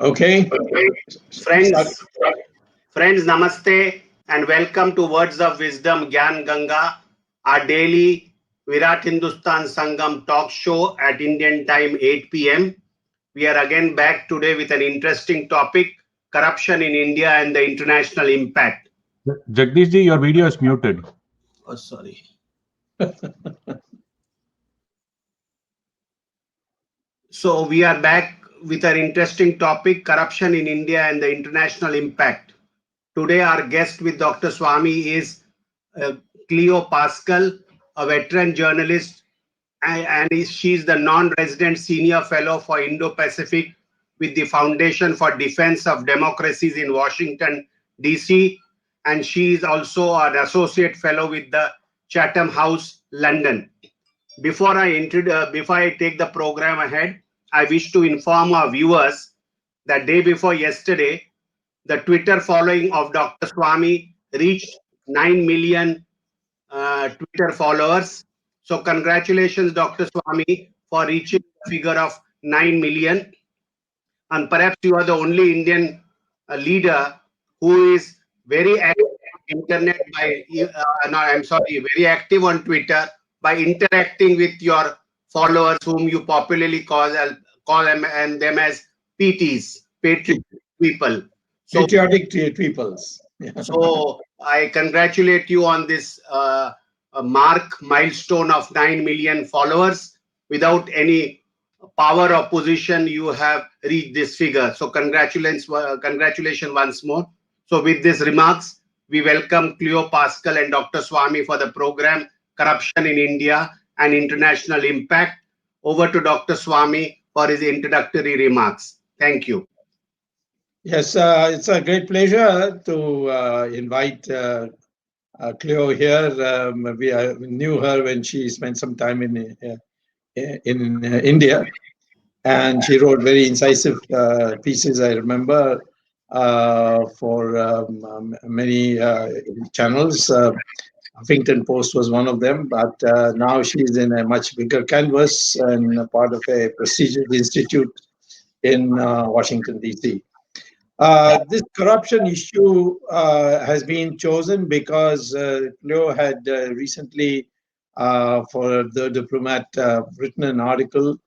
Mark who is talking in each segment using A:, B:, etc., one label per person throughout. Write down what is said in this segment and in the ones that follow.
A: Okay.
B: Friends, friends, namaste and welcome to Words of Wisdom Gyan Ganga, our daily Virat Hindustan Sangam talk show at Indian time 8 p.m. We are again back today with an interesting topic, corruption in India and the international impact.
C: Jagdish ji, your video is muted.
B: Oh, sorry. So we are back with an interesting topic, corruption in India and the international impact. Today our guest with Dr. Swamy is uh, Cleo Paskal, a veteran journalist, she's the non-resident senior fellow for Indo-Pacific with the Foundation for Defense of Democracies in Washington, D.C. And she is also an associate fellow with the Chatham House, London. Before I take the program ahead, I wish to inform our viewers that day before yesterday, the Twitter following of Dr. Swamy reached 9 million Twitter followers. So congratulations, Dr. Swamy, for reaching the figure of 9 million. And perhaps you are the only Indian leader who is very active on internet no, I'm sorry, very active on Twitter by interacting with your followers, whom you popularly call them and them as PTs, patriotic people. So,
A: Patriotic peoples.
B: so I congratulate you on this milestone of 9 million followers. Without any power or position, you have reached this figure. So congratulations once more. So with these remarks, we welcome Cleo Paskal and Dr. Swamy for the program Corruption in India and International Impact. Over to Dr. Swamy for his introductory remarks. Thank you.
A: Yes, it's a great pleasure to invite Cleo here. We knew her when she spent some time in India, and she wrote very incisive pieces. I remember for many channels. Huffington Post was one of them, but now she's in a much bigger canvas and a part of a prestigious institute in Washington, D.C. This corruption issue has been chosen because Cleo had recently, for the Diplomat, written an article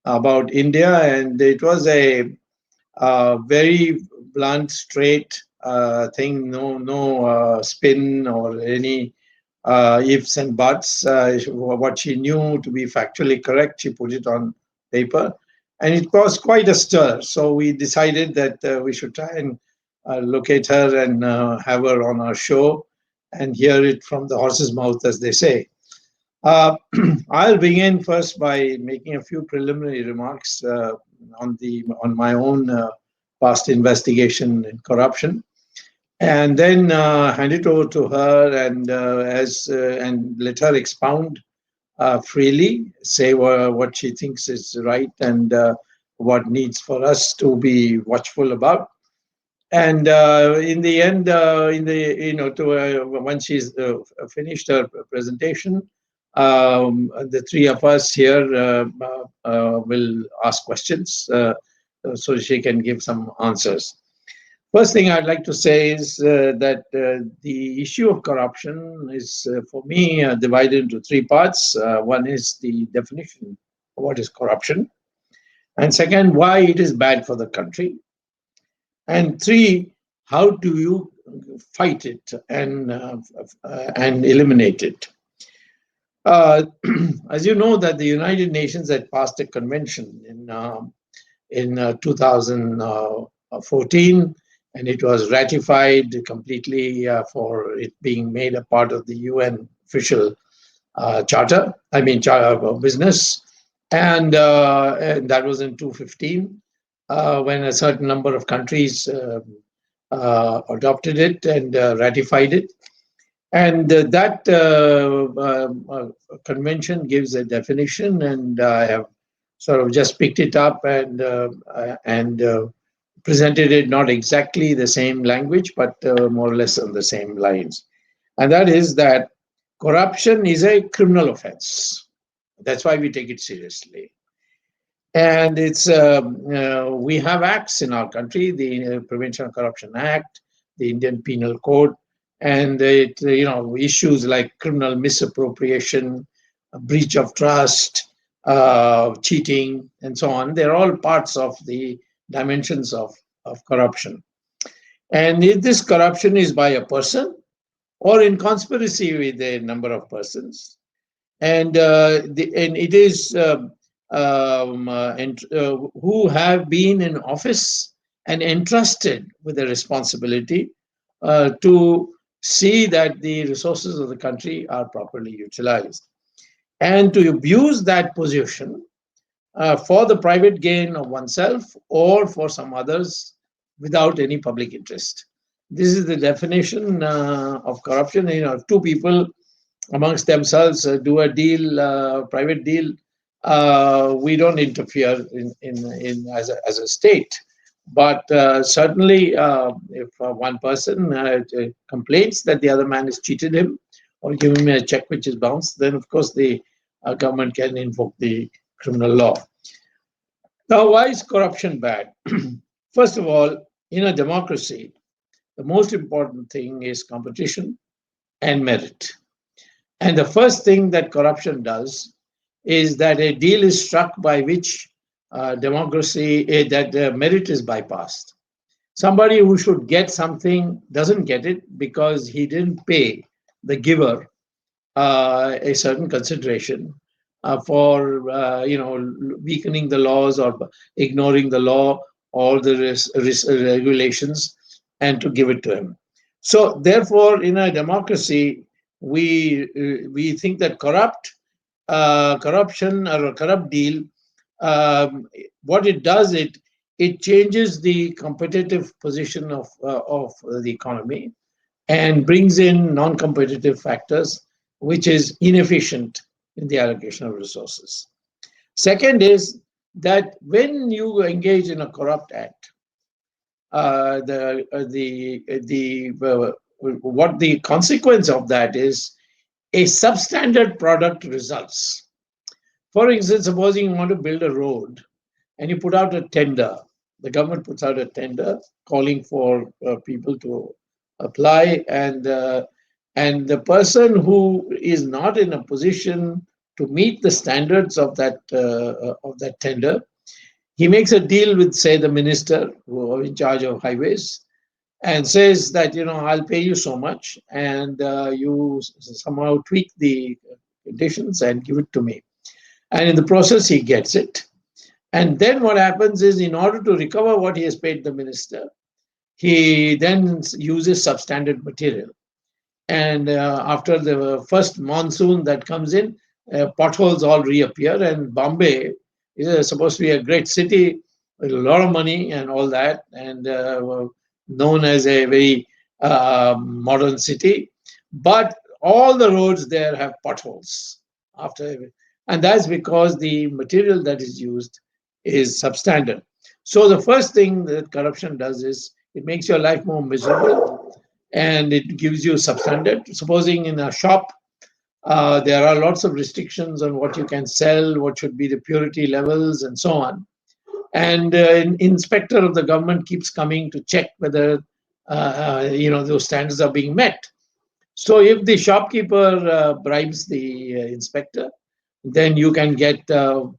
A: about India, and it was a very blunt, straight thing. No spin or any ifs and buts. What she knew to be factually correct, she put it on paper, and it caused quite a stir. So we decided that we should try and locate her and have her on our show and hear it from the horse's mouth, as they say. Uh, I'll begin first by making a few preliminary remarks on my own past investigation in corruption, and then hand it over to her and let her expound freely, say what she thinks is right and what needs for us to be watchful about. And in the end, once she's finished her presentation, the three of us here will ask questions so she can give some answers. First thing I'd like to say is that the issue of corruption is, for me, divided into three parts. One is the definition of what is corruption, and second, why it is bad for the country, and three, how do you fight it and eliminate it. As you know, that the United Nations had passed a convention in 2014, and it was ratified completely for it being made a part of the UN official charter. I mean, business, and that was in 2015 when a certain number of countries adopted it and ratified it. And that convention gives a definition, and I have sort of just picked it up and presented it not exactly the same language, but more or less on the same lines. And that is that corruption is a criminal offense. That's why we take it seriously. And it's we have acts in our country, the Prevention of Corruption Act, the Indian Penal Code, and it issues like criminal misappropriation, breach of trust, cheating, and so on. They're all parts of the dimensions of corruption. And if this corruption is by a person or in conspiracy with a number of persons, and it is who have been in office and entrusted with the responsibility to see that the resources of the country are properly utilized, and to abuse that position for the private gain of oneself or for some others without any public interest. This is the definition of corruption. Two people amongst themselves do a deal, private deal. We don't interfere in as a state, but certainly if one person complains that the other man has cheated him or given him a check which is bounced, then of course the government can invoke the criminal law. Now, why is corruption bad? First of all, in a democracy, the most important thing is competition and merit. And the first thing that corruption does is that a deal is struck by which merit is bypassed. Somebody who should get something doesn't get it because he didn't pay the giver a certain consideration for weakening the laws or ignoring the law or the regulations, and to give it to him. So therefore, in a democracy, we think that corruption or a corrupt deal, what it does, it changes the competitive position of the economy and brings in non-competitive factors, which is inefficient in the allocation of resources. Second is that when you engage in a corrupt act, what the consequence of that is, a substandard product results. For instance, supposing you want to build a road and you put out a tender, the government puts out a tender calling for people to apply, and the person who is not in a position to meet the standards of that tender, he makes a deal with, say, the minister who is in charge of highways, and says that I'll pay you so much, and you somehow tweak the conditions and give it to me. And in the process, he gets it. And then what happens is, in order to recover what he has paid the minister, he then uses substandard material. And after the first monsoon that comes in, potholes all reappear. And Bombay is supposed to be a great city with a lot of money and all that, and known as a very modern city. But all the roads there have potholes and that's because the material that is used is substandard. So the first thing that corruption does is it makes your life more miserable, and it gives you substandard. Supposing in a shop, there are lots of restrictions on what you can sell, what should be the purity levels, and so on. And an inspector of the government keeps coming to check whether those standards are being met. So if the shopkeeper bribes the inspector, then you can get your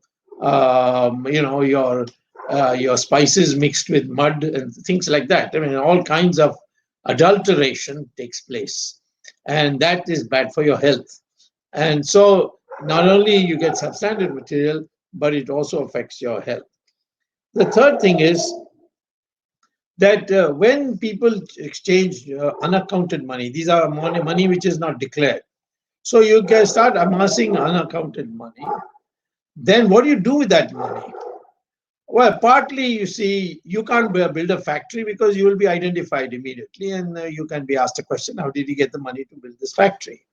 A: spices mixed with mud and things like that. I mean, all kinds of adulteration takes place, and that is bad for your health. And so not only you get substandard material, but it also affects your health. The third thing is that when people exchange unaccounted money, these are money which is not declared. So you can start amassing unaccounted money. Then what do you do with that money? Well, partly, you see, you can't build a factory because you will be identified immediately, and you can be asked a question, how did you get the money to build this factory?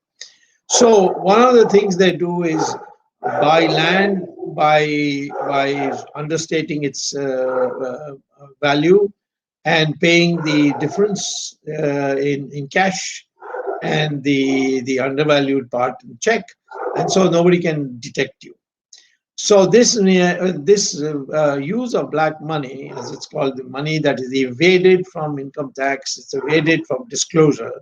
A: So one of the things they do is buy land by understating its value and paying the difference in cash, and the undervalued part in check, and so nobody can detect you. So this use of black money, as it's called, the money that is evaded from income tax, it's evaded from disclosure.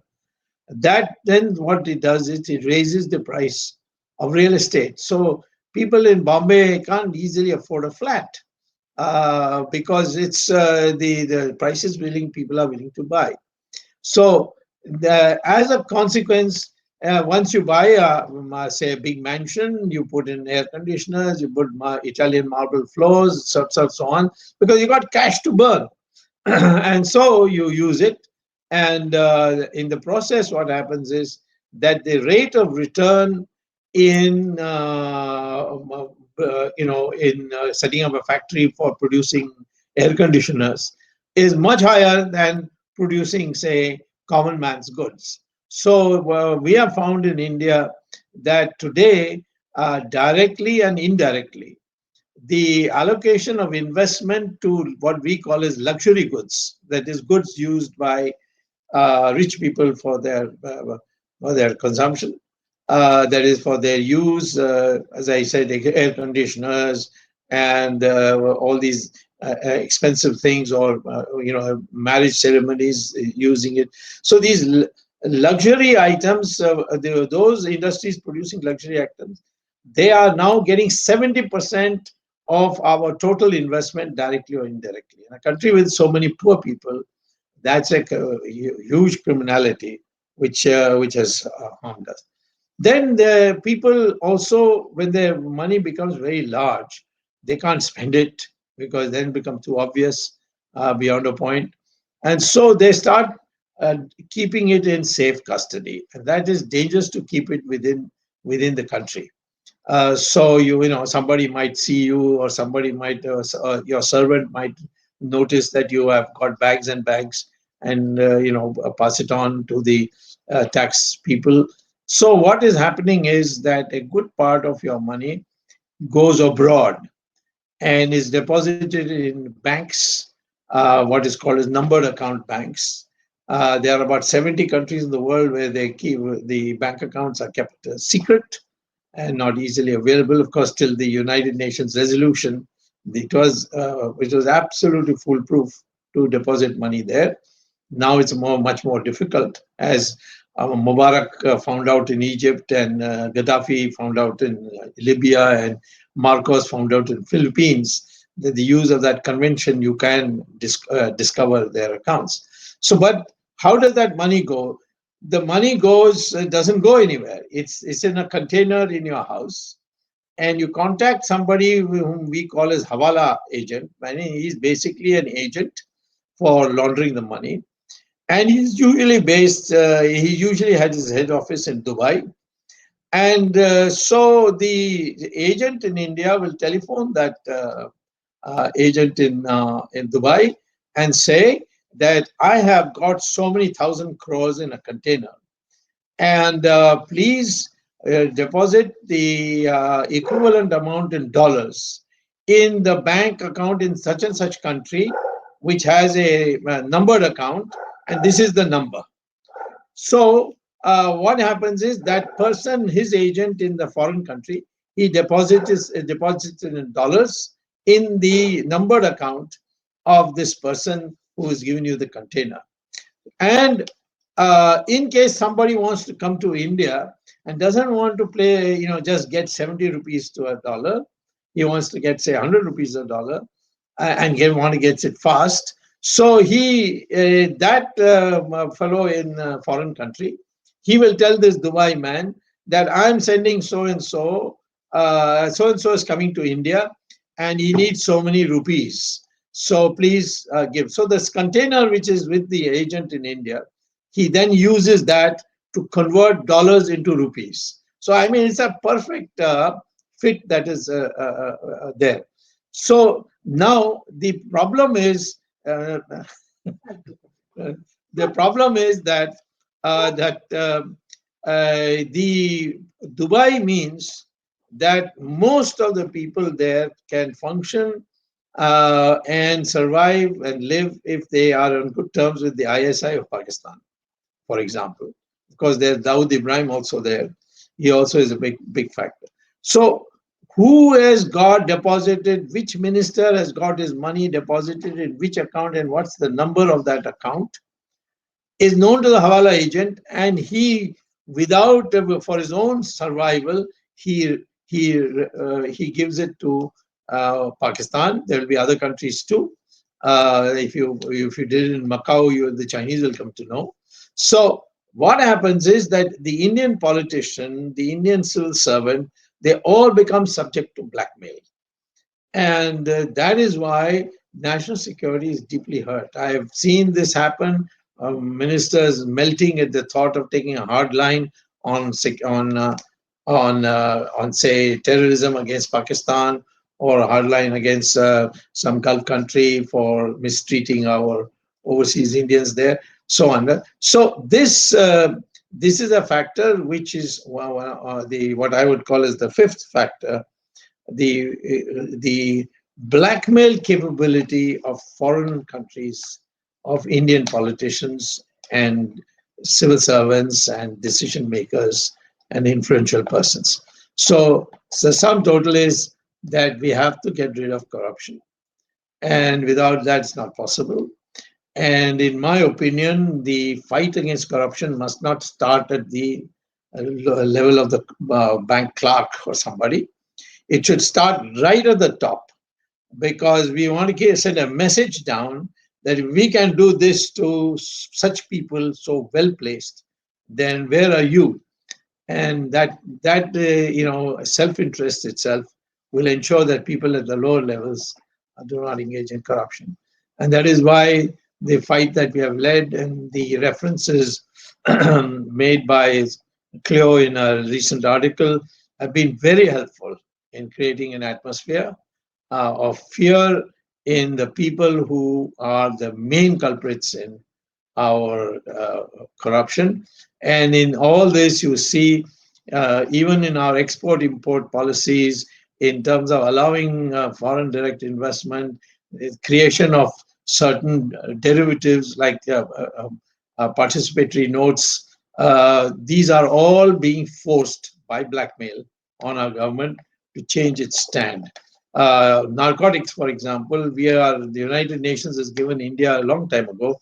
A: That then what it does is it raises the price of real estate. So people in Bombay can't easily afford a flat because it's the prices people are willing to buy. So as a consequence, once you buy say a big mansion, you put in air conditioners, you put Italian marble floors, so on, because you got cash to burn. And so you use it. And in the process, what happens is that the rate of return in setting up a factory for producing air conditioners is much higher than producing, say, common man's goods. So we have found in India that today, directly and indirectly, the allocation of investment to what we call as luxury goods, that is, goods used by rich people for their consumption, that is for their use, as I said, air conditioners and all these expensive things, or marriage ceremonies using it. So these luxury items, those industries producing luxury items, they are now getting 70% of our total investment, directly or indirectly. In a country with so many poor people, that's a huge criminality which has harmed us. Then the people also, when their money becomes very large, they can't spend it because then it becomes too obvious beyond a point. And so they start keeping it in safe custody. And that is dangerous to keep it within the country. So somebody might see you, or somebody might your servant might notice that you have got bags and bags, and pass it on to the tax people. So what is happening is that a good part of your money goes abroad and is deposited in banks, what is called as numbered account banks. There are about 70 countries in the world where they keep the bank accounts are kept secret and not easily available. Of course, till the United Nations resolution, which was absolutely foolproof to deposit money there. Now it's much more difficult, as Mubarak found out in Egypt, and Gaddafi found out in Libya, and Marcos found out in Philippines. That the use of that convention, you can discover their accounts. So, but how does that money go? The money doesn't go anywhere. It's in a container in your house, and you contact somebody whom we call as Hawala agent. I mean, he's basically an agent for laundering the money, and he's usually based. He usually has his head office in Dubai, and so the agent in India will telephone that agent in Dubai and say that I have got so many thousand crores in a container, and please deposit the equivalent amount in dollars in the bank account in such and such country, which has a numbered account, and this is the number. So what happens is that person, his agent in the foreign country, he deposits in dollars in the numbered account of this person who is giving you the container. And in case somebody wants to come to India and doesn't want to play, just get 70 rupees to a dollar, he wants to get, say, 100 rupees a dollar, and want to get it fast. So that fellow in a foreign country, he will tell this Dubai man that I'm sending so and so is coming to India, and he needs so many rupees. So please give. So this container, which is with the agent in India, he then uses that to convert dollars into rupees. So I mean, it's a perfect fit that is there. So now the problem is that the Dubai means that most of the people there can function and survive and live if they are on good terms with the ISI of Pakistan, for example, because there's Dawood Ibrahim also there. He also is a big factor. So who has got deposited, which minister has got his money deposited in which account, and what's the number of that account, is known to the Hawala agent, and he, without for his own survival, he gives it to Pakistan. There will be other countries too. If you did it in Macau, the Chinese will come to know. So what happens is that the Indian politician, the Indian civil servant, they all become subject to blackmail. And that is why national security is deeply hurt. I have seen this happen. Ministers melting at the thought of taking a hard line on say terrorism against Pakistan, or a hard line against some Gulf country for mistreating our overseas Indians there, so on. So this is a factor which is what I would call as the fifth factor, the blackmail capability of foreign countries, of Indian politicians and civil servants and decision makers and influential persons. So the sum total is that we have to get rid of corruption, and without that it's not possible. And in my opinion, the fight against corruption must not start at the level of the bank clerk or somebody. It should start right at the top, because we want to send a message down that if we can do this to such people so well placed, then where are you? And that self-interest itself will ensure that people at the lower levels do not engage in corruption. And that is why the fight that we have led and the references made by Cleo in a recent article have been very helpful in creating an atmosphere of fear in the people who are the main culprits in our corruption. And in all this, you see, even in our export-import policies, in terms of allowing foreign direct investment, creation of certain derivatives like participatory notes, these are all being forced by blackmail on our government to change its stand. Narcotics, for example, the United Nations has given India a long time ago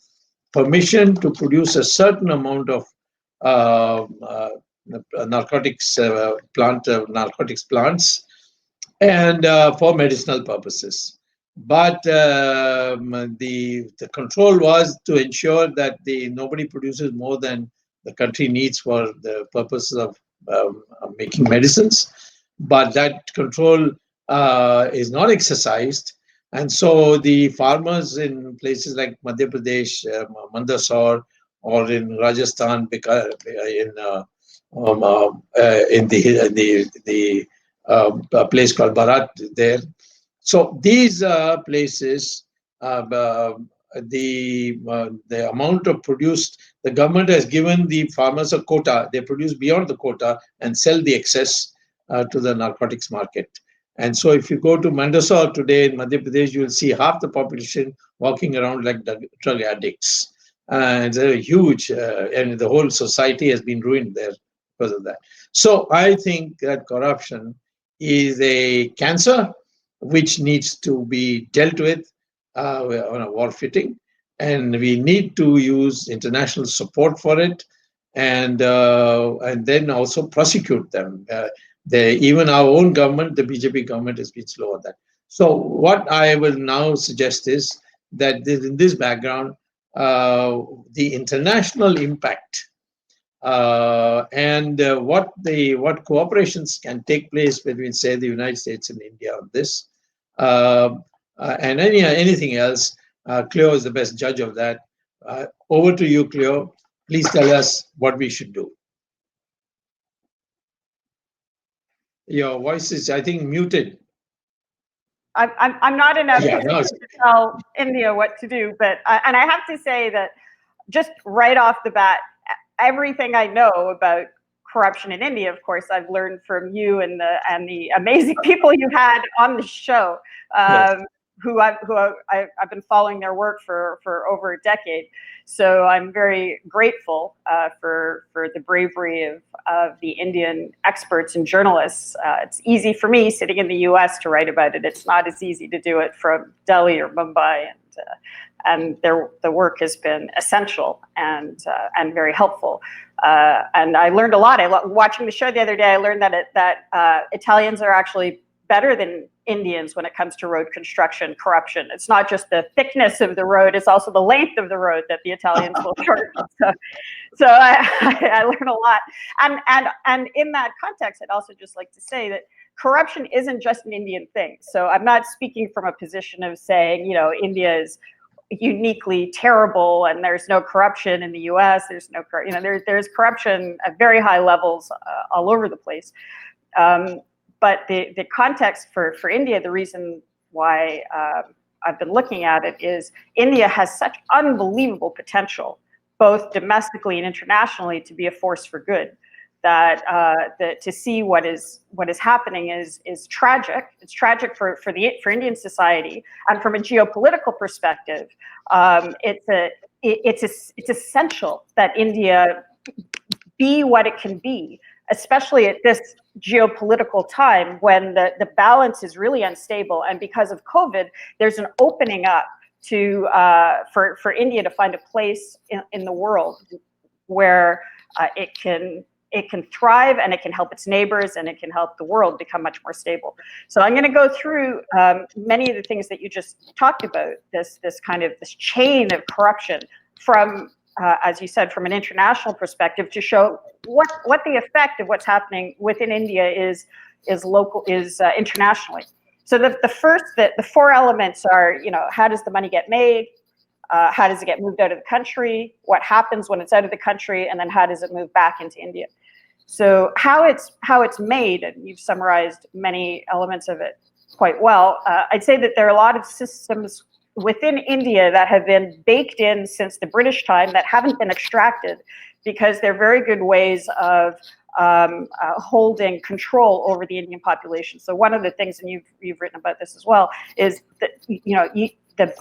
A: permission to produce a certain amount of narcotics plants, and for medicinal purposes. But the control was to ensure that nobody produces more than the country needs for the purposes of making medicines. But that control is not exercised. And so the farmers in places like Madhya Pradesh, Mandsaur, or in Rajasthan, a place called Virat there. So these places, the amount of produced, the government has given the farmers a quota. They produce beyond the quota and sell the excess to the narcotics market. And so if you go to Mandsaur today in Madhya Pradesh, you will see half the population walking around like drug addicts. It's a huge, and the whole society has been ruined there because of that. So I think that corruption is a cancer which needs to be dealt with on a war footing, and we need to use international support for it, and then also prosecute them. Even our own government, the BJP government, has been slow on that. So what I will now suggest is that in this background, the international impact and what cooperations can take place between, say, the United States and India on this, and anything else. Cleo is the best judge of that. Over to you, Cleo. Please tell us what we should do. Your voice is, I think, muted.
D: I'm not in a position to tell India what to do, but and I have to say that just right off the bat, everything I know about corruption in India, of course, I've learned from you and the amazing people you had on the show.
A: Yes.
D: who I've been following their work for over a decade. So I'm very grateful for the bravery of the Indian experts and journalists. It's easy for me sitting in the U.S. to write about it. It's not as easy to do it from Delhi or Mumbai, and the work has been essential and very helpful. And I learned a lot. Watching the show the other day, I learned that Italians are actually better than Indians when it comes to road construction corruption. It's not just the thickness of the road, it's also the length of the road that the Italians will shorten. So I learned a lot. And in that context, I'd also just like to say that corruption isn't just an Indian thing. So I'm not speaking from a position of saying, India is uniquely terrible and there's no corruption in the US. There's no, there's corruption at very high levels all over the place. But the context for India, the reason why I've been looking at it is India has such unbelievable potential, both domestically and internationally, to be a force for good. That to see what is happening is tragic. It's tragic for Indian society, and from a geopolitical perspective, it's essential that India be what it can be, especially at this geopolitical time when the balance is really unstable, and because of COVID, there's an opening up to for India to find a place in the world where it can thrive, and it can help its neighbors, and it can help the world become much more stable. So I'm going to go through many of the things that you just talked about, this chain of corruption from, as you said, from an international perspective, to show what the effect of what's happening within India is internationally. So the four elements are, how does the money get made? How does it get moved out of the country? What happens when it's out of the country? And then how does it move back into India? So how it's made, and you've summarized many elements of it quite well. I'd say that there are a lot of systems within India that have been baked in since the British time that haven't been extracted, because they're very good ways of holding control over the Indian population. So one of the things, and you've written about this as well, is that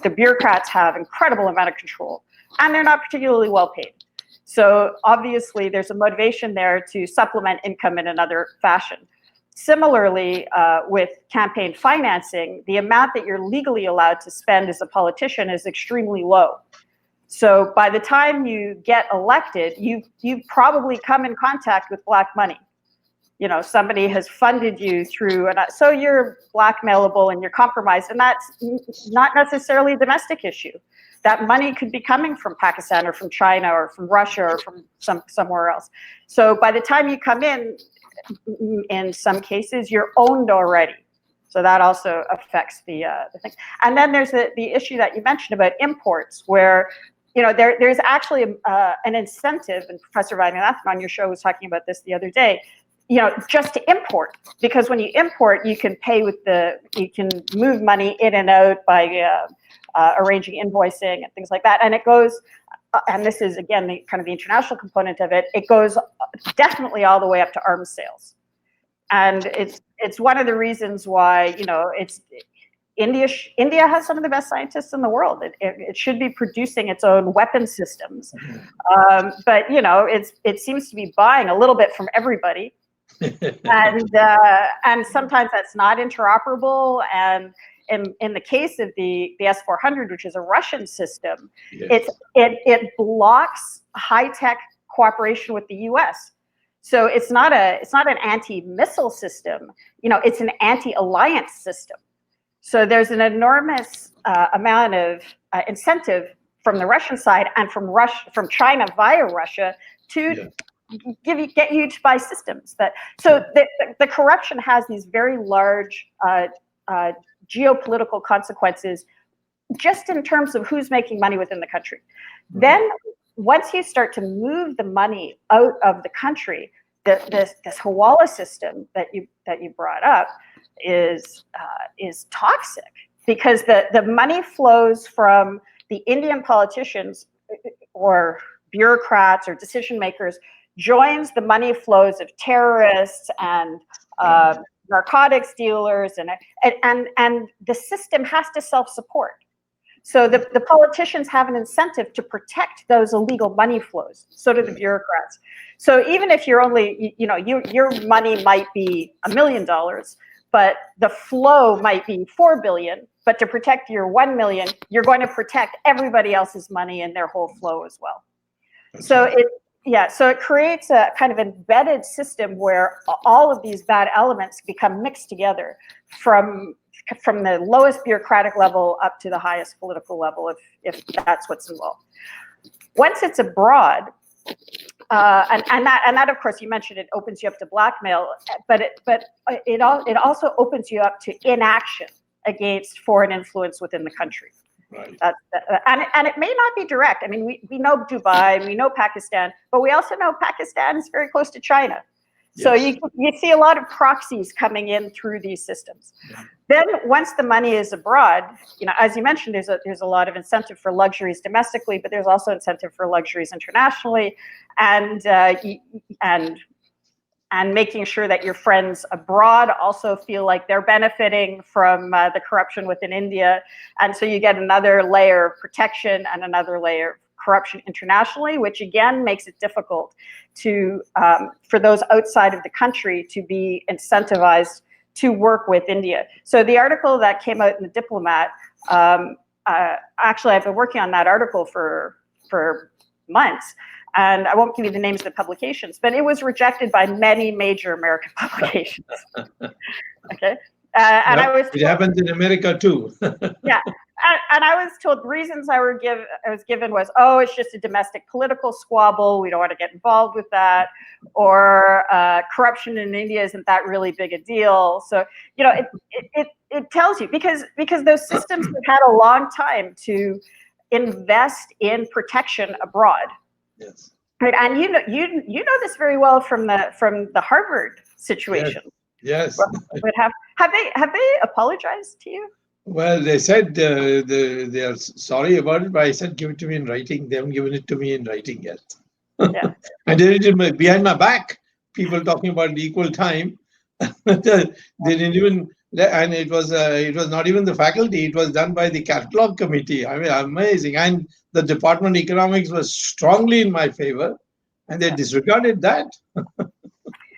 D: the bureaucrats have incredible amount of control, and they're not particularly well paid. So obviously there's a motivation there to supplement income in another fashion. Similarly, with campaign financing, the amount that you're legally allowed to spend as a politician is extremely low. So by the time you get elected, you've probably come in contact with black money. Somebody has funded you through, so you're blackmailable and you're compromised, and that's not necessarily a domestic issue. That money could be coming from Pakistan or from China or from Russia or from somewhere else. So by the time you come in some cases, you're owned already. So that also affects the thing. And then there's the issue that you mentioned about imports, where there's actually an incentive, and Professor Vaidyanathan on your show was talking about this the other day, just to import, because when you import, you can pay you can move money in and out by arranging invoicing and things like that. And it goes, and this is again the international component of it, it goes definitely all the way up to arms sales. And it's one of the reasons why, India has some of the best scientists in the world. It should be producing its own weapon systems. But it seems to be buying a little bit from everybody. And sometimes that's not interoperable. And in the case of the S-400, which is a Russian system, yes, it blocks high-tech cooperation with the U.S. So it's not an anti-missile system. It's an anti-alliance system. So there's an enormous amount of incentive from the Russian side and from China via Russia to get you to buy systems. The corruption has these very large geopolitical consequences, just in terms of who's making money within the country. Mm-hmm. Then once you start to move the money out of the country, this Hawala system that you brought up is toxic, because the money flows from the Indian politicians or bureaucrats or decision makers, joins the money flows of terrorists and narcotics dealers, and the system has to self-support. So the politicians have an incentive to protect those illegal money flows. So do the bureaucrats. So even if you're only, your money might be $1 million, but the flow might be 4 billion. But to protect your 1 million, you're going to protect everybody else's money and their whole flow as well. So it creates a kind of embedded system where all of these bad elements become mixed together from the lowest bureaucratic level up to the highest political level, if that's what's involved. Once it's abroad, and that of course you mentioned, it opens you up to blackmail, but it also opens you up to inaction against foreign influence within the country.
A: Right.
D: And it may not be direct. I mean, we know Dubai, and we know Pakistan, but we also know Pakistan is very close to China. So you see a lot of proxies coming in through these systems. Yeah. Then once the money is abroad, as you mentioned, there's a lot of incentive for luxuries domestically, but there's also incentive for luxuries internationally, and making sure that your friends abroad also feel like they're benefiting from the corruption within India. And so you get another layer of protection and another layer of corruption internationally, which again makes it difficult to for those outside of the country to be incentivized to work with India. So the article that came out in The Diplomat, actually I've been working on that article for months, and I won't give you the names of the publications, but it was rejected by many major American publications. Okay. And
A: it happens in America too.
D: Yeah. And I was told the reasons I was given was, oh, it's just a domestic political squabble. We don't want to get involved with that. Or corruption in India isn't that really big a deal. So, it tells you, because those systems have had a long time to invest in protection abroad.
A: Yes.
D: Right. And you know this very well from the Harvard situation.
A: Yes.
D: But have they apologized to you?
A: Well, they said they are sorry about it, but I said give it to me in writing. They haven't given it to me in writing yet.
D: Yeah.
A: And they did it behind my back. People talking about equal time. They didn't even, and it was not even the faculty. It was done by the catalog committee. I mean, amazing. And the Department of Economics was strongly in my favor, and they disregarded that.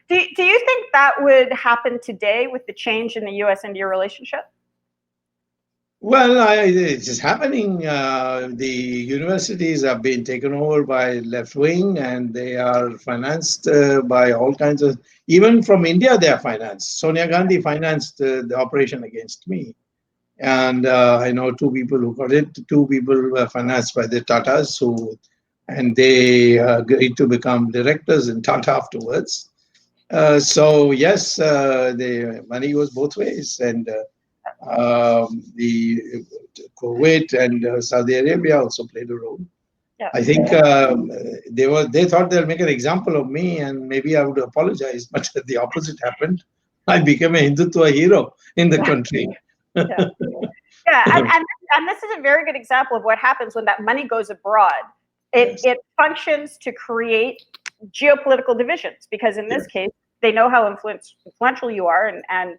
D: Do you think that would happen today with the change in the U.S.-India relationship?
A: Well, it's just happening. The universities have been taken over by left wing, and they are financed by all kinds of. Even from India, they are financed. Sonia Gandhi financed the operation against me, and I know two people who got it. Two people were financed by the Tatas, and they agreed to become directors in Tata afterwards. So yes, the money goes both ways, and the Kuwait and Saudi Arabia also played a role. Yeah. I think they thought they'll make an example of me, and maybe I would apologize, but the opposite happened. I became a Hindutva hero in the country.
D: And this is a very good example of what happens when that money goes abroad. It functions to create geopolitical divisions, because in this case, they know how influential you are, and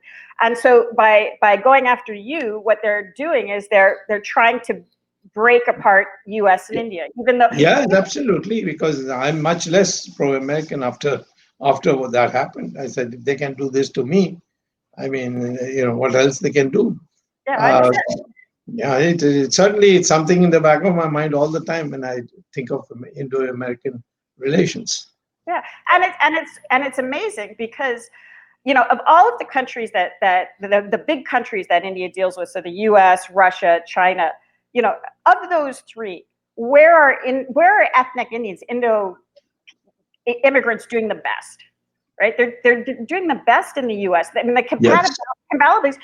D: so by going after you, what they're doing is they're trying to break apart U.S. and India. Even though
A: absolutely, because I'm much less pro-American after what that happened. I said, if they can do this to me, I mean, what else they can do?
D: Yeah,
A: it certainly it's something in the back of my mind all the time when I think of Indo-American relations.
D: Yeah, and it's amazing because, of all of the countries that the big countries that India deals with, so the U.S., Russia, China, of those three, where are ethnic Indians, Indo immigrants doing the best? Right, they're doing the best in the U.S. I mean, the compatibilities.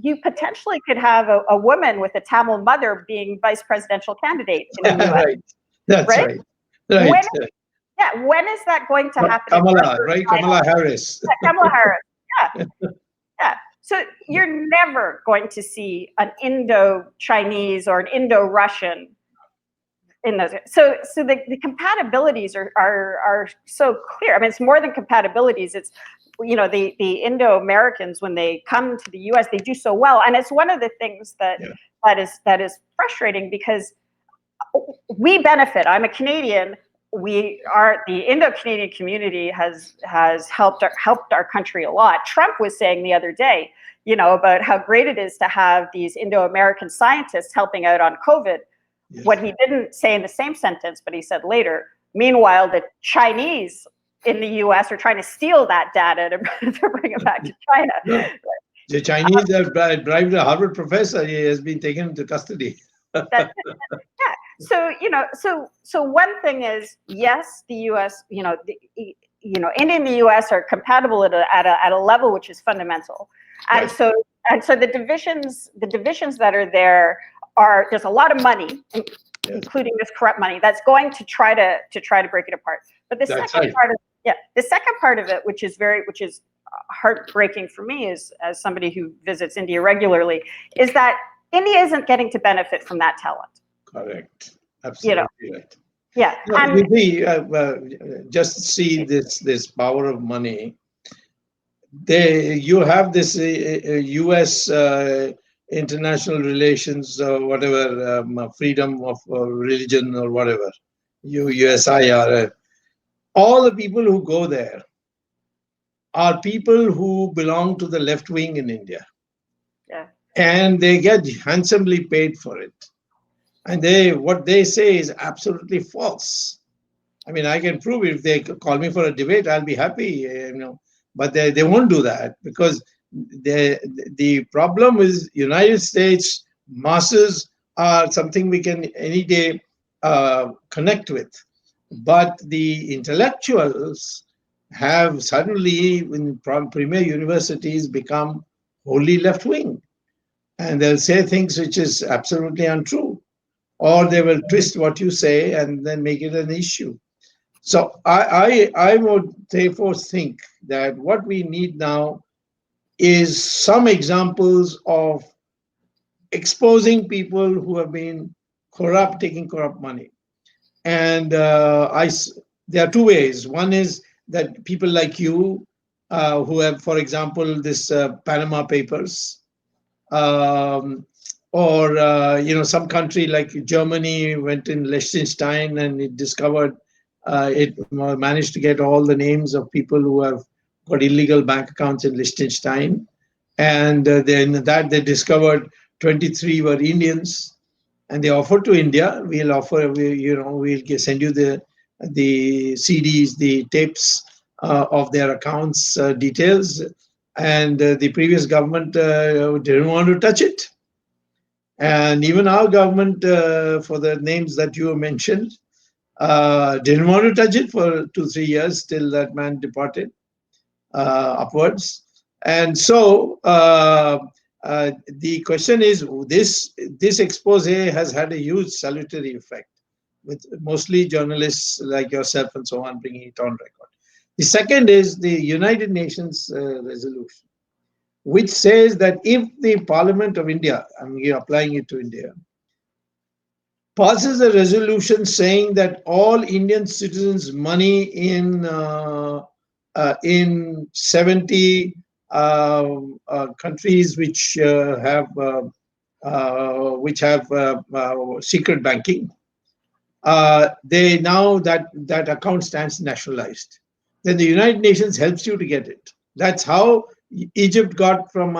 D: You potentially could have a woman with a Tamil mother being vice presidential candidate in the U.S.
A: Right, that's right.
D: When is that going to happen?
A: Kamala Harris.
D: Kamala Harris. Yeah. So you're never going to see an Indo-Chinese or an Indo-Russian in those. So the compatibilities are so clear. I mean, it's more than compatibilities. It's the Indo-Americans, when they come to the U.S., they do so well, and it's one of the things that is frustrating, because we benefit. I'm a Canadian. The Indo-Canadian community has helped our country a lot. Trump was saying the other day, about how great it is to have these Indo-American scientists helping out on COVID. Yes. What he didn't say in the same sentence, but he said later, meanwhile, the Chinese in the US are trying to steal that data to bring it back to China.
A: Yeah. The Chinese have bribed a Harvard professor. He has been taken into custody.
D: Yeah. So, so one thing is, yes, the US, India and the US are compatible at a level which is fundamental. And so the divisions that are there's a lot of money, including this corrupt money, that's going to try to break it apart. But the second part of it, which is heartbreaking for me, as somebody who visits India regularly, is that India isn't getting to benefit from that talent.
A: Correct. Absolutely right.
D: Yeah.
A: Just see this power of money. You have this U.S. International relations, whatever, freedom of religion or whatever, USIR. All the people who go there are people who belong to the left wing in India.
D: Yeah.
A: And they get handsomely paid for it. And what they say is absolutely false. I mean, I can prove it. If they call me for a debate, I'll be happy, But they won't do that, because the problem is United States masses are something we can any day connect with. But the intellectuals have suddenly, in premier universities, become wholly left-wing. And they'll say things which is absolutely untrue. Or they will twist what you say and then make it an issue. So I would therefore think that what we need now is some examples of exposing people who have been corrupt, taking corrupt money. And there are two ways. One is that people like you who have, for example, this Panama Papers, or some country like Germany went in Liechtenstein and it discovered it managed to get all the names of people who have got illegal bank accounts in Liechtenstein, and then that they discovered 23 were Indians, and they offered to India, we'll send you the CDs, the tapes of their accounts details, and the previous government didn't want to touch it. And even our government, for the names that you mentioned, didn't want to touch it for 2-3 years till that man departed upwards. And so the question is, this expose has had a huge salutary effect, with mostly journalists like yourself and so on bringing it on record. The second is the United Nations resolution, which says that if the Parliament of India, I'm applying it to India, passes a resolution saying that all Indian citizens' money in 70 countries which have secret banking, they now that account stands nationalized. Then the United Nations helps you to get it. That's how Egypt got from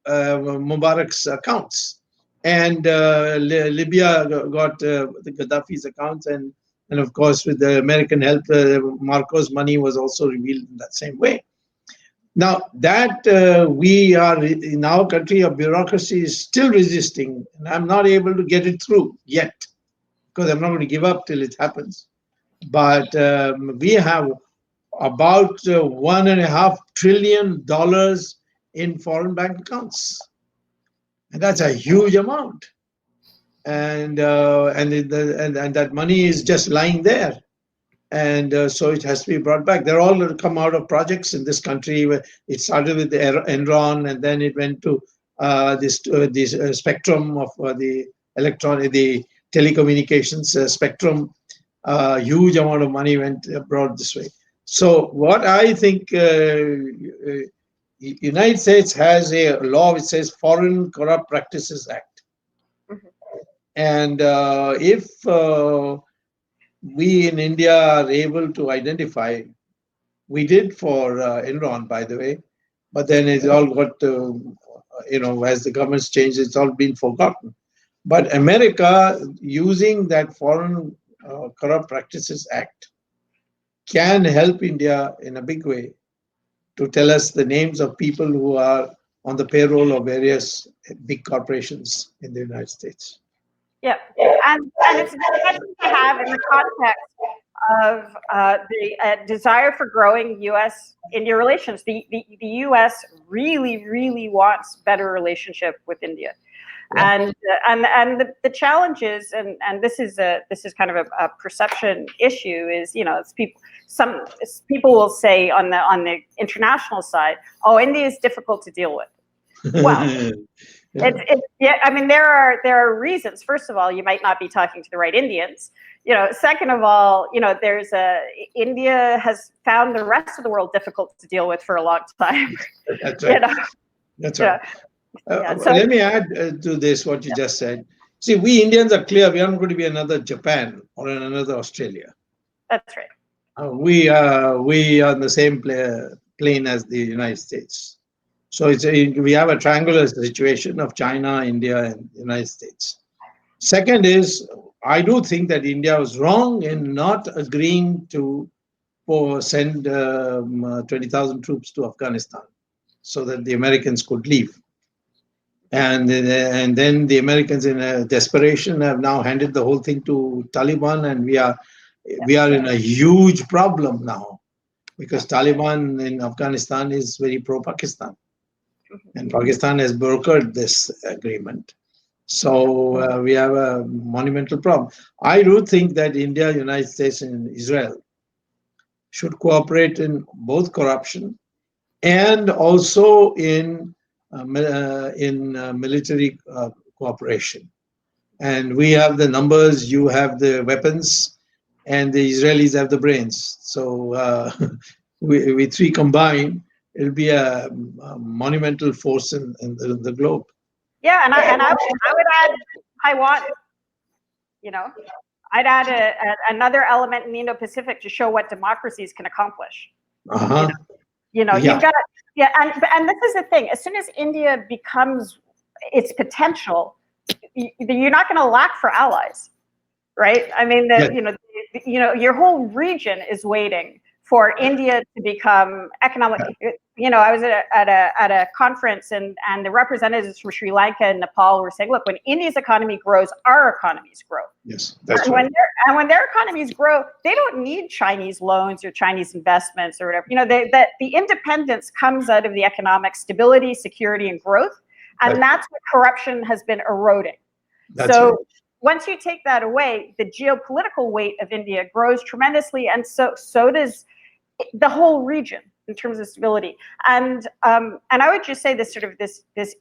A: Mubarak's accounts, and Libya got the Gaddafi's accounts, and of course with the American help, Marcos' money was also revealed in that same way. Now that we are in our country, our bureaucracy is still resisting, and I'm not able to get it through yet, because I'm not going to give up till it happens. But we have about $1.5 trillion in foreign bank accounts, and that's a huge amount. And that money is just lying there, and so it has to be brought back. They're all come out of projects in this country. Where it started with the Enron, and then it went to this spectrum of the telecommunications spectrum. Huge amount of money went abroad this way. So what I think, United States has a law which says Foreign Corrupt Practices Act.
D: Mhm.
A: And if we in India are able to identify, we did for Enron, by the way, but then it all got, as the government's changed, it's all been forgotten. But America, using that Foreign Corrupt Practices Act, can help India in a big way to tell us the names of people who are on the payroll of various big corporations in the United States.
D: Yeah, and it's a discussion to have in the context of the desire for growing U.S.-India relations. The U.S. really wants better relationship with India. Yeah. And the challenge is, and this is kind of a perception issue, is, it's some people will say on the international side, oh, India is difficult to deal with. Well, yeah, I mean, there are reasons. First of all, you might not be talking to the right Indians. Second of all, India has found the rest of the world difficult to deal with for a long time.
A: That's right. That's right. So let me add to this what you just said. See, we Indians are clear. We aren't going to be another Japan or another Australia.
D: That's right.
A: We are on the same plane as the United States. So we have a triangular situation of China, India, and the United States. Second is, I do think that India was wrong in not agreeing to send 20,000 troops to Afghanistan so that the Americans could leave. And then the Americans, in a desperation, have now handed the whole thing to Taliban, and we are in a huge problem now, because Taliban in Afghanistan is very pro-Pakistan, and Pakistan has brokered this agreement. So we have a monumental problem. I do think that India, United States, and Israel should cooperate in both corruption and also in military cooperation. And we have the numbers, you have the weapons, and the Israelis have the brains. So we three combined, it'll be a monumental force in the globe.
D: Yeah, and I would add Taiwan. I'd add another element in the Indo-Pacific to show what democracies can accomplish. You've got, and this is the thing. As soon as India becomes its potential, you're not going to lack for allies, right? I mean, your whole region is waiting for India to become economic. I was at a conference, and the representatives from Sri Lanka and Nepal were saying, look, when India's economy grows, our economies grow.
A: Yes, that's right.
D: When their economies grow, they don't need Chinese loans or Chinese investments or whatever. The independence comes out of the economic stability, security, and growth, and that's what corruption has been eroding. So once you take that away, the geopolitical weight of India grows tremendously, and so does the whole region in terms of stability. And I would just say this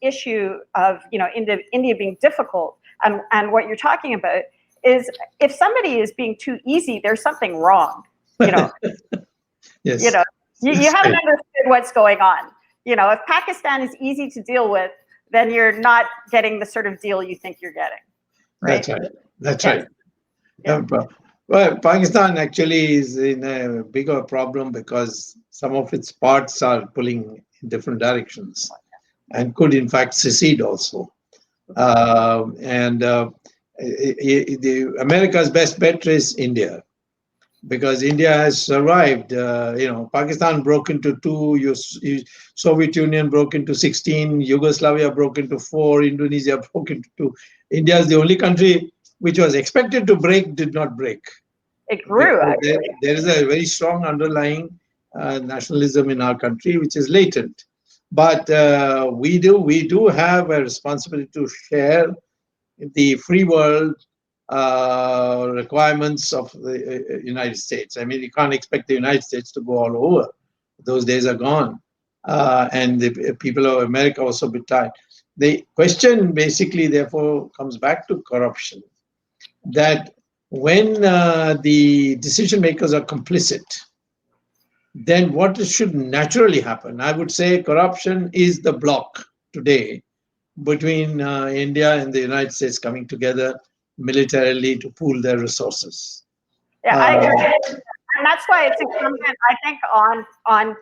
D: issue of India being difficult, and what you're talking about is, if somebody is being too easy, there's something wrong.
A: Yes.
D: You haven't understood what's going on. If Pakistan is easy to deal with, then you're not getting the sort of deal you think you're getting. Right?
A: That's right. Yeah. Well, Pakistan actually is in a bigger problem because some of its parts are pulling in different directions and could in fact secede also. America's best bet is India, because India has survived. Pakistan broke into 2, Soviet Union broke into 16, Yugoslavia broke into 4, Indonesia broke into 2. India is the only country which was expected to break, did not break.
D: It grew.
A: There is a very strong underlying nationalism in our country, which is latent. But we do have a responsibility to share the free world requirements of the United States. I mean, you can't expect the United States to go all over. Those days are gone. And the people of America also be tired. The question basically, therefore, comes back to corruption. That when the decision makers are complicit, then what should naturally happen? I would say corruption is the block today between India and the United States coming together militarily to pool their resources.
D: Yeah, I agree. And that's why it's incumbent, I think, on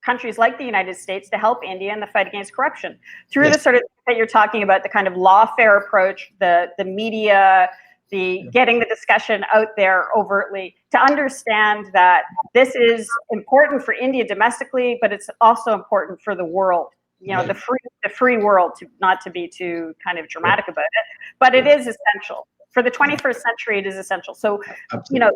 D: countries like the United States to help India in the fight against corruption through the sort of that you're talking about, the kind of lawfare approach, the media, the getting the discussion out there overtly, to understand that this is important for India domestically, but it's also important for the world. You know, the free world, not to be too kind of dramatic about it, but it is essential. For the 21st century, it is essential. So, you know,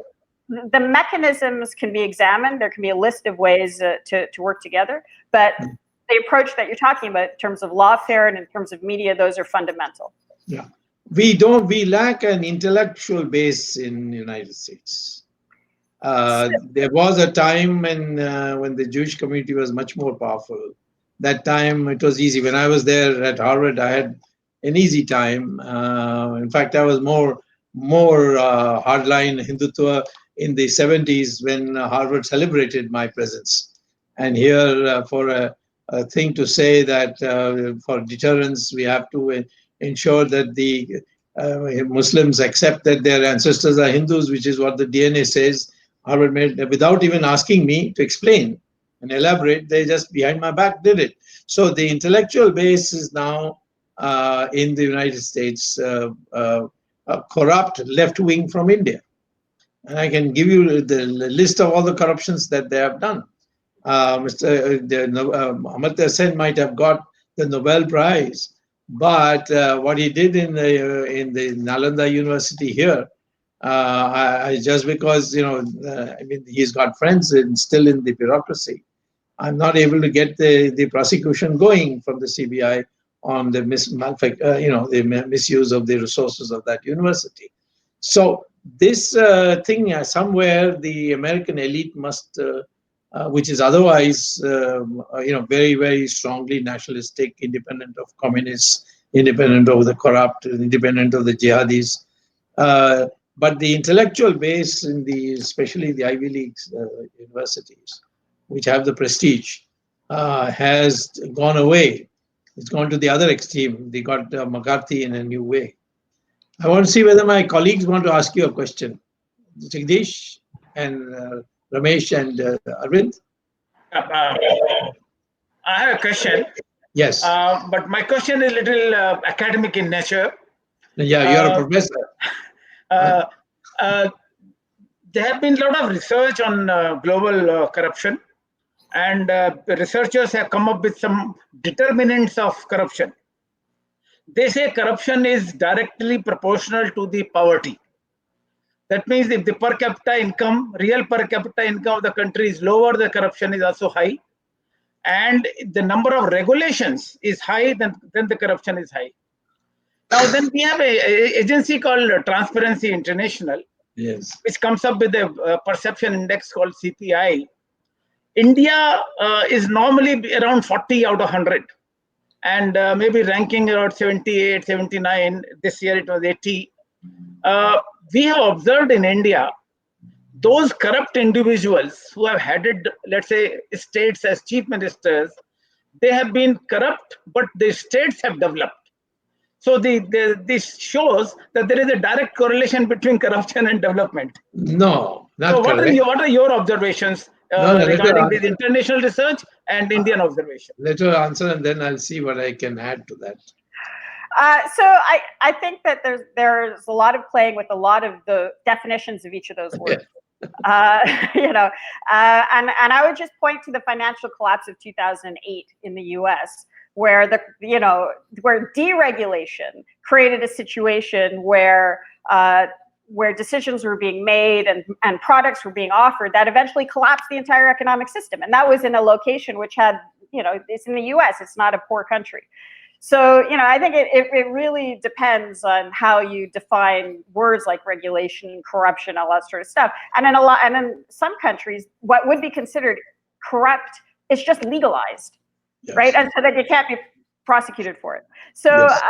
D: the mechanisms can be examined. There can be a list of ways to work together, but the approach that you're talking about in terms of lawfare and in terms of media, those are fundamental.
A: Yeah, we lack an intellectual base in the United States. There was a time when the Jewish community was much more powerful. That time it was easy. When I was there at Harvard, I had an easy time. In fact, I was more hardline Hindutva in the 70s when Harvard celebrated my presence. And here for a thing to say that for deterrence, we have to ensure that the Muslims accept that their ancestors are Hindus, which is what the DNA says. Harvard made, without even asking me to explain and elaborate, they just behind my back did it. So the intellectual base is now in the United States corrupt left wing from India. And I can give you the list of all the corruptions that they have done. Amartya Sen might have got the Nobel Prize, but what he did in the Nalanda University here, just because I mean, he's got friends still in the bureaucracy. I'm not able to get the prosecution going from the CBI on the the misuse of the resources of that university. So this thing somewhere the American elite must, which is otherwise very, very strongly nationalistic, independent of communists, independent of the corrupt, independent of the jihadis. But the intellectual base in especially the Ivy League universities, which have the prestige, has gone away. It's gone to the other extreme. They got McCarthy in a new way. I want to see whether my colleagues want to ask you a question. Jagdish and Ramesh and Arvind?
E: I have a question.
A: Yes.
E: But my question is a little academic in nature.
A: Yeah, you're a professor.
E: There have been a lot of research on global corruption, and researchers have come up with some determinants of corruption. They say corruption is directly proportional to the poverty. That means if the per capita income, real per capita income of the country is lower, the corruption is also high. And the number of regulations is high, then the corruption is high. Now, then we have an agency called Transparency International,
A: yes,
E: which comes up with a perception index called CPI. India is normally around 40 out of 100, and maybe ranking around 78, 79. This year it was 80. We have observed in India, those corrupt individuals who have headed, let's say, states as chief ministers, they have been corrupt, but the states have developed. So this shows that there is a direct correlation between corruption and development.
A: No, not
E: so what
A: correct.
E: What are your observations regarding this international research and Indian observation?
A: Let her answer, and then I'll see what I can add to that.
D: So I think that there's a lot of playing with a lot of the definitions of each of those words. And I would just point to the financial collapse of 2008 in the U.S., where where deregulation created a situation where decisions were being made and products were being offered that eventually collapsed the entire economic system. And that was in a location which had, it's in the US, it's not a poor country. So, I think it really depends on how you define words like regulation, corruption, all that sort of stuff. And in some countries, what would be considered corrupt is just legalized. Yes. Right, and so that you can't be prosecuted for it. So yes.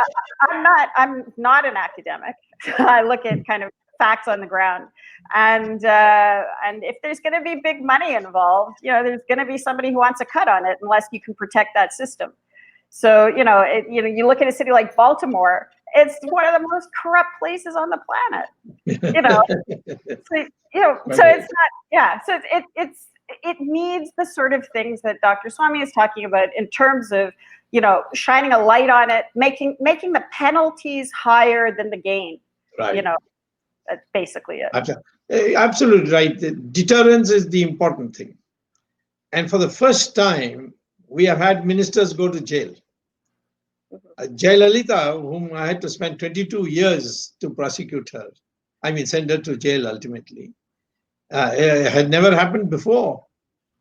D: I'm not an academic. I look at kind of facts on the ground, And if there's going to be big money involved, there's going to be somebody who wants a cut on it, unless you can protect that system. So you look at a city like Baltimore. It's one of the most corrupt places on the planet. So it's not. Yeah. So it needs the sort of things that Dr. Swamy is talking about in terms of shining a light on it, making the penalties higher than the gain.
A: Right.
D: That's basically it.
A: Absolutely right. The deterrence is the important thing. And for the first time, we have had ministers go to jail. Jayalalitha, whom I had to spend 22 years to prosecute her, send her to jail ultimately, had never happened before.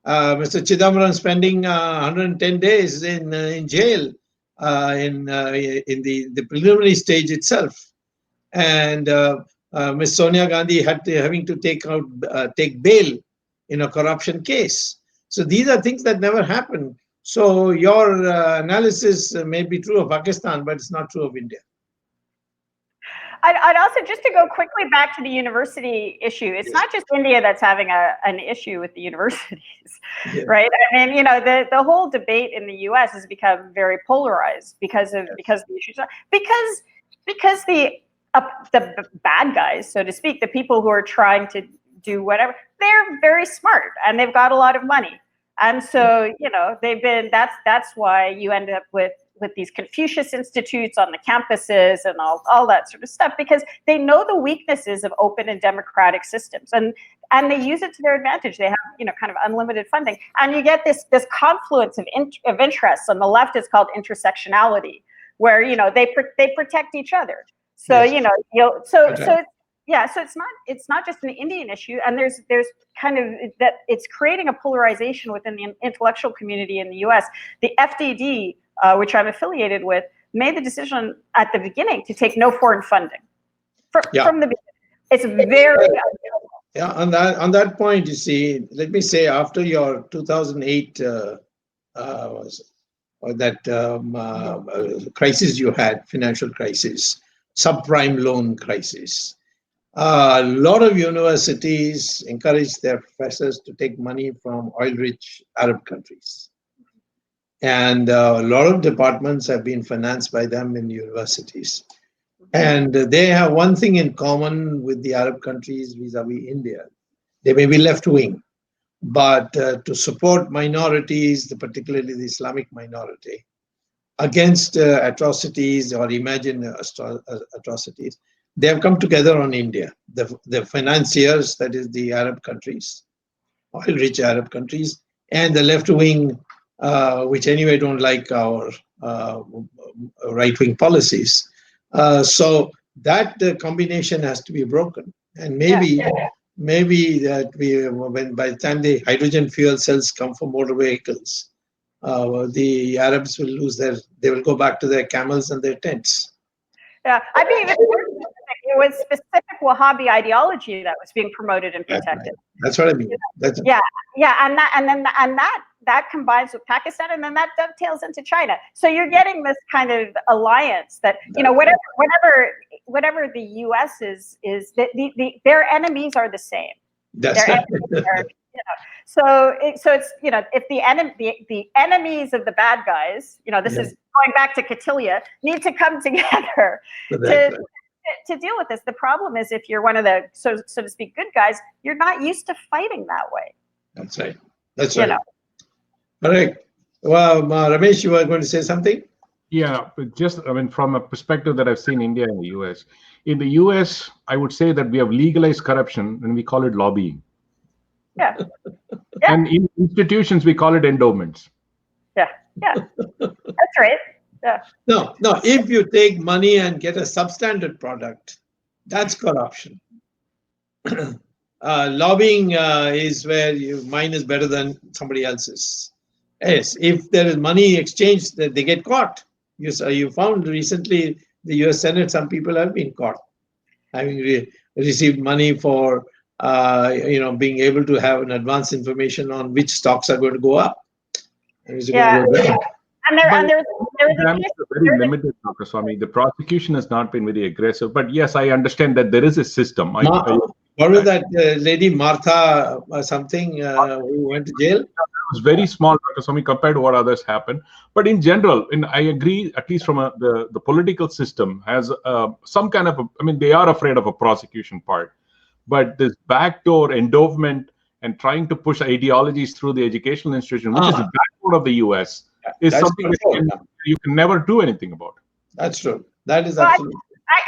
A: Mr. Chidambaram spending 110 days in jail in the preliminary stage itself. And Ms. Sonia Gandhi having to take bail in a corruption case. So these are things that never happen. So your analysis may be true of Pakistan, but it's not true of India.
D: I'd also, just to go quickly back to the university issue, it's not just India that's having an issue with the universities, right? The whole debate in the U.S. has become very polarized because of the issues, because the bad guys, so to speak, the people who are trying to do whatever, they're very smart and they've got a lot of money. And so, that's why you end up with these Confucius institutes on the campuses and all that sort of stuff, because they know the weaknesses of open and democratic systems, and they use it to their advantage. They have, kind of unlimited funding, and you get this confluence of interests. On the left, it's called intersectionality, where they protect each other. So so it's not just an Indian issue, and there's kind of that it's creating a polarization within the intellectual community in the U.S. The FDD, which I'm affiliated with, made the decision at the beginning to take no foreign funding from the beginning. It's very
A: on that point. You see, let me say, after your 2008 crisis you had, financial crisis, subprime loan crisis. A lot of universities encourage their professors to take money from oil-rich Arab countries. And a lot of departments have been financed by them in universities. And they have one thing in common with the Arab countries vis-a-vis India. They may be left-wing, but to support minorities, particularly the Islamic minority, against atrocities or imagined atrocities, they have come together on India. The financiers, that is the Arab countries, oil-rich Arab countries, and the left-wing, which anyway don't like our right-wing policies. So that combination has to be broken. And maybe that by the time the hydrogen fuel cells come for motor vehicles, the Arabs will they will go back to their camels and their tents.
D: Yeah, it was specific Wahhabi ideology that was being promoted and protected.
A: That's what I mean.
D: And that combines with Pakistan, and then that dovetails into China. So you're getting this kind of alliance that whatever the U.S. is their enemies are the same.
A: That's right.
D: So it's if the enemies of the bad guys, this is going back to Kautilya, need to come together to deal with this. The problem is, if you're one of the so to speak good guys, you're not used to fighting that way.
A: That's right. That's right. Correct. Well, Ramesh, you were going to say something?
C: Yeah, but just from a perspective that I've seen India and the US. In the US, I would say that we have legalized corruption and we call it lobbying.
D: Yeah.
C: And in institutions, we call it endowments.
D: Yeah. That's right. Yeah.
A: No. If you take money and get a substandard product, that's corruption. Lobbying is where mine is better than somebody else's. Yes, if there is money exchanged, they get caught. You found recently the U.S. Senate, some people have been caught having received money for being able to have an advance information on which stocks are going to go up.
D: And there's
C: very limited, Dr. Swamy. The prosecution has not been very aggressive, but yes, I understand that there is a system.
A: What was that lady Martha or something who went to jail?
C: It was very small, Dr. Swamy, compared to what others happen. But in general, I agree, at least from the political system has some kind of, they are afraid of a prosecution part. But this backdoor endowment and trying to push ideologies through the educational institution, which is the backbone of the US, is
A: That's
C: something that you can never do anything about.
A: That's true. That is absolutely.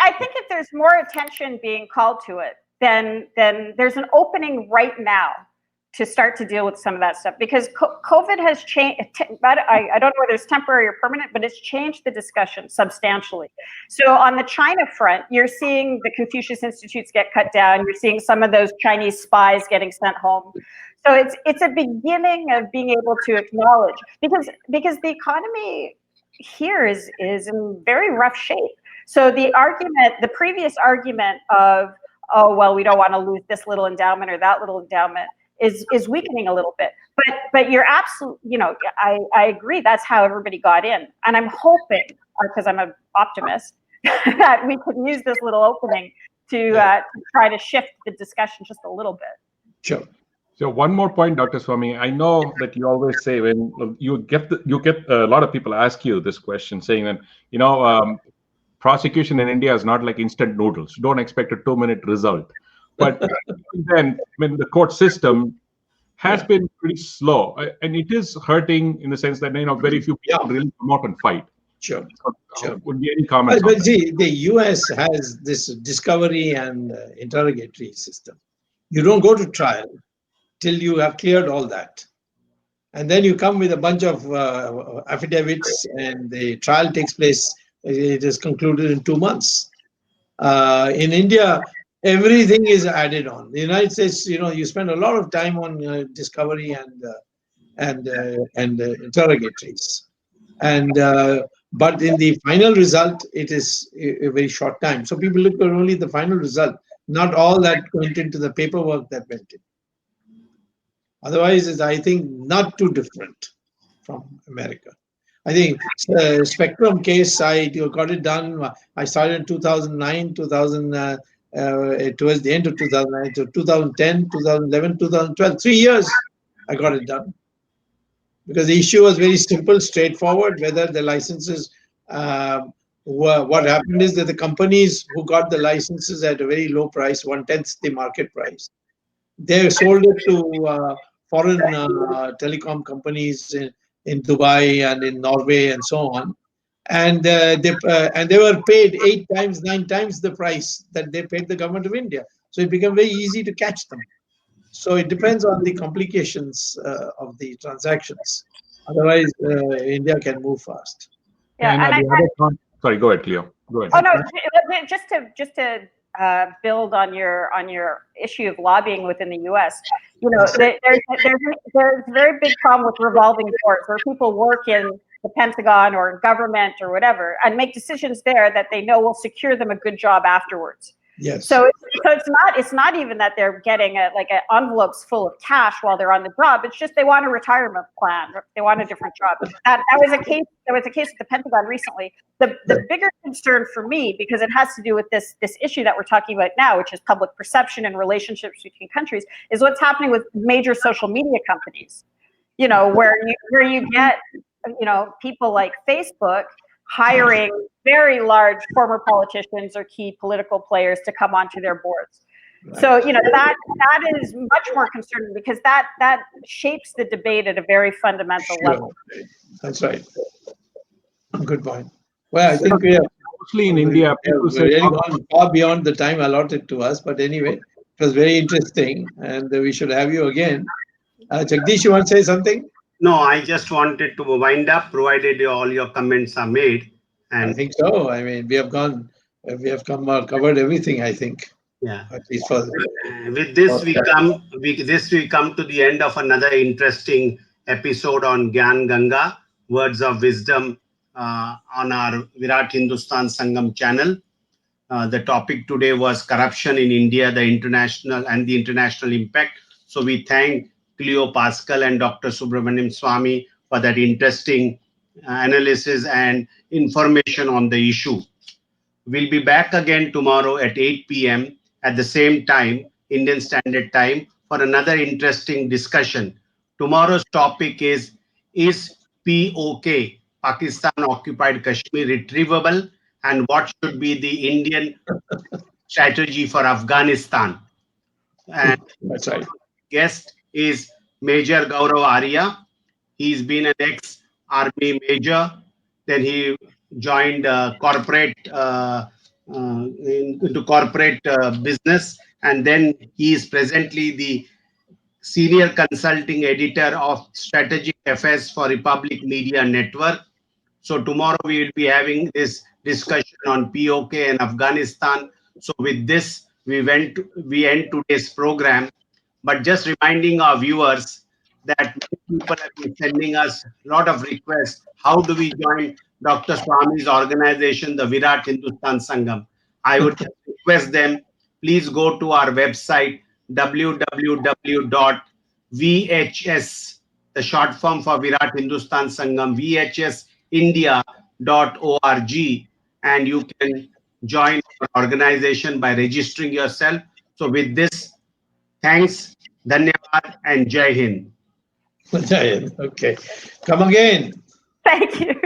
D: I think if there's more attention being called to it, then there's an opening right now to start to deal with some of that stuff, because COVID has changed. I don't know whether it's temporary or permanent, but it's changed the discussion substantially. So on the China front, you're seeing the Confucius Institutes get cut down. You're seeing some of those Chinese spies getting sent home. So it's a beginning of being able to acknowledge, because the economy here is in very rough shape. So the previous argument of, oh, well, we don't want to lose this little endowment or that little endowment is weakening a little bit. But you're absolutely, I agree, that's how everybody got in. And I'm hoping, because I'm an optimist, that we could use this little opening to try to shift the discussion just a little bit.
A: Sure.
C: So one more point, Dr. Swamy. I know that you always say, when you get a lot of people ask you this question, saying that, prosecution in India is not like instant noodles. Don't expect a 2-minute result. But then, the court system has been pretty slow, and it is hurting in the sense that very few people really come out and fight.
A: Sure.
C: Would be any comments?
A: But see, the US has this discovery and interrogatory system. You don't go to trial till you have cleared all that, and then you come with a bunch of affidavits, and the trial takes place. It is concluded in 2 months. In India, everything is added on. The United States, you spend a lot of time on discovery and interrogatories, but in the final result, it is a very short time. So people look at only the final result, not all that went into the paperwork that went in. Otherwise, it's, I think, not too different from America. I think Spectrum case, I got it done. I started in 2009, towards the end of 2009, to 2010, 2011, 2012. 3 years, I got it done. Because the issue was very simple, straightforward, whether the licenses, what happened is that the companies who got the licenses at a very low price, 1/10 the market price, they sold it to foreign telecom companies in Dubai and in Norway and so on, and they were paid 8 times, 9 times the price that they paid the government of India. So it became very easy to catch them. So it depends on the complications of the transactions. Otherwise, India can move fast.
D: Yeah,
C: sorry, go ahead, Cleo. Go ahead.
D: Oh no, just to build on your issue of lobbying within the U.S. There's a very big problem with revolving doors, where people work in the Pentagon or government or whatever and make decisions there that they know will secure them a good job afterwards.
A: Yes.
D: So it's not even that they're getting envelopes full of cash while they're on the job. It's just they want a retirement plan. They want a different job. That was a case. There was a case at the Pentagon recently. The bigger concern for me, because it has to do with this issue that we're talking about now, which is public perception and relationships between countries, is what's happening with major social media companies. Where you get people like Facebook hiring very large former politicians or key political players to come onto their boards. Right. So that is much more concerning, because that shapes the debate at a very fundamental level.
A: That's right. Good point. Well, I think we have
C: mostly in India, people say
A: really gone far beyond the time allotted to us. But anyway, it was very interesting, and we should have you again. Jagdish, you want to say something?
B: No, I just wanted to wind up, provided all your comments are made. And
A: I think so. I mean, we have covered everything, I think.
B: Yeah.
A: At least for
B: with this, we come to the end of another interesting episode on Gyan Ganga, Words of Wisdom, on our Virat Hindustan Sangam channel. The topic today was corruption in India, the international impact. So we thank Cleo, Paskal, and Dr. Subramanian Swamy for that interesting analysis and information on the issue. We'll be back again tomorrow at 8 p.m. at the same time Indian Standard Time for another interesting discussion. Tomorrow's topic is POK, Pakistan Occupied Kashmir, retrievable, and what should be the Indian strategy for Afghanistan? And
A: That's right.
B: guest is Major Gaurav Arya. He's been an ex-army major. Then he joined into corporate business, and then he is presently the senior consulting editor of strategic affairs for Republic Media Network. So tomorrow we will be having this discussion on POK and Afghanistan. So with this, we end today's program. But just reminding our viewers that many people have been sending us a lot of requests. How do we join Dr. Swami's organization, the Virat Hindustan Sangam? I would just request them, please go to our website, www.vhs, the short form for Virat Hindustan Sangam, vhsindia.org, and you can join our organization by registering yourself. So with this, thanks, dhanyavad, and Jai Hind.
A: Okay. Come again.
D: Thank you.